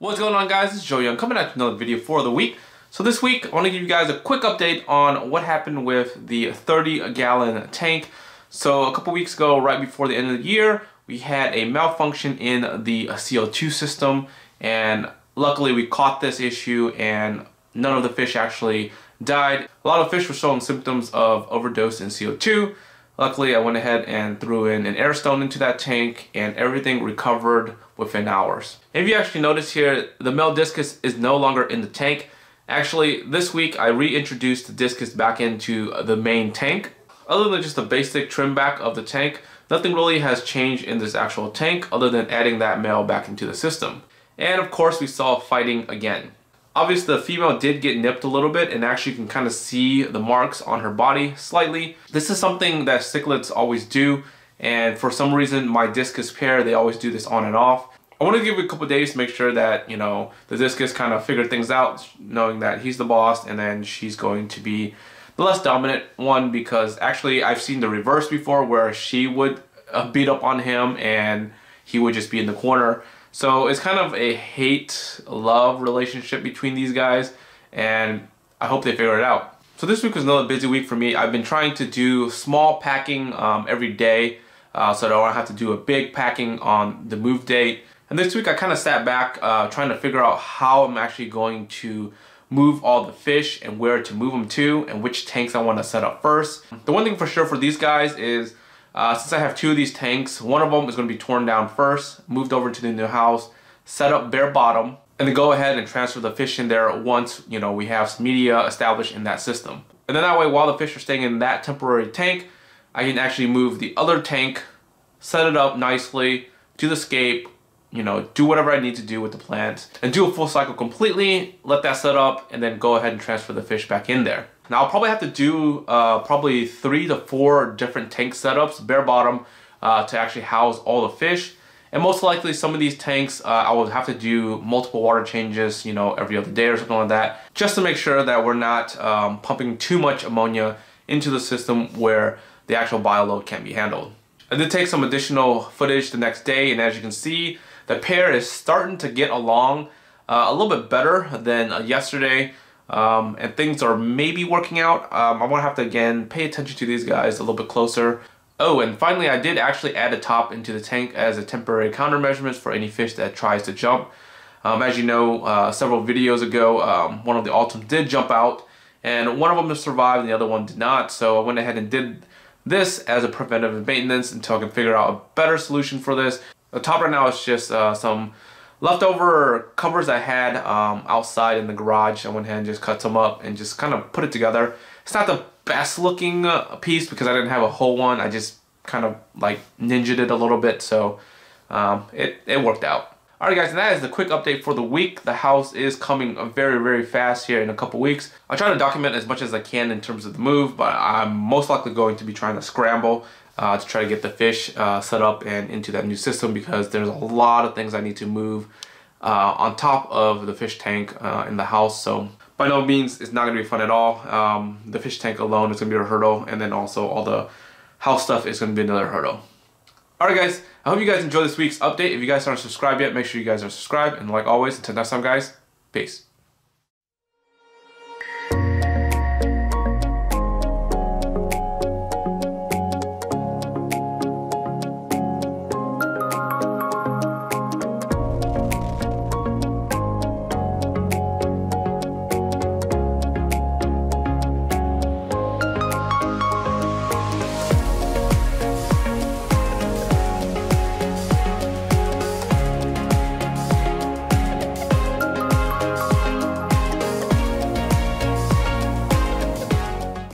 What's going on, guys? It's Joey. I'm coming out with another video for the week. So this week I want to give you guys a quick update on what happened with the 30-gallon tank. So a couple weeks ago, right before the end of the year, we had a malfunction in the CO2 system, and luckily we caught this issue and none of the fish actually died. A lot of fish were showing symptoms of overdose in CO2. Luckily, I went ahead and threw in an air stone into that tank and everything recovered within hours. If you actually notice here, the male discus is no longer in the tank. Actually, this week I reintroduced the discus back into the main tank. Other than just the basic trim back of the tank, nothing really has changed in this actual tank other than adding that male back into the system. And of course, we saw fighting again. Obviously, the female did get nipped a little bit, and actually you can kind of see the marks on her body slightly. This is something that cichlids always do, and for some reason my discus pair, they always do this on and off. I want to give it a couple days to make sure that, you know, the discus kind of figured things out, knowing that he's the boss and then she's going to be the less dominant one, because actually I've seen the reverse before where she would beat up on him and he would just be in the corner. So it's kind of a hate-love relationship between these guys, and I hope they figure it out. So this week was another busy week for me. I've been trying to do small packing every day so that I don't have to do a big packing on the move date. And this week I kind of sat back trying to figure out how I'm actually going to move all the fish and where to move them to and which tanks I want to set up first. The one thing for sure for these guys is since I have two of these tanks, one of them is going to be torn down first, moved over to the new house, set up bare bottom, and then go ahead and transfer the fish in there once, you know, we have some media established in that system. And then that way, while the fish are staying in that temporary tank, I can actually move the other tank, set it up nicely to the scape, you know, do whatever I need to do with the plants, and do a full cycle completely, let that set up, and then go ahead and transfer the fish back in there. Now I'll probably have to do probably 3 to 4 different tank setups, bare bottom, to actually house all the fish. And most likely some of these tanks I will have to do multiple water changes, you know, every other day or something like that, just to make sure that we're not pumping too much ammonia into the system where the actual bioload can't be handled. I did take some additional footage the next day, and as you can see, the pair is starting to get along a little bit better than yesterday. And things are maybe working out. I want to have to again pay attention to these guys a little bit closer. Oh, and finally I did actually add a top into the tank as a temporary counter measurement for any fish that tries to jump. As you know, several videos ago, one of the ultims did jump out, and one of them survived and the other one did not. So I went ahead and did this as a preventative maintenance until I can figure out a better solution for this. The top right now is just some leftover covers I had outside in the garage. I went ahead and just cut some up and just kind of put it together. It's not the best looking piece because I didn't have a whole one. I just kind of like ninja'd it a little bit, so it worked out. Alright guys, and that is the quick update for the week. The house is coming very, very fast here in a couple weeks. I'll try to document as much as I can in terms of the move, but I'm most likely going to be trying to scramble to try to get the fish set up and into that new system, because there's a lot of things I need to move on top of the fish tank in the house. So by no means it's not going to be fun at all. The fish tank alone is going to be a hurdle, and then also all the house stuff is going to be another hurdle. Alright guys, I hope you guys enjoyed this week's update. If you guys aren't subscribed yet, make sure you guys are subscribed, and like always, until next time guys, peace.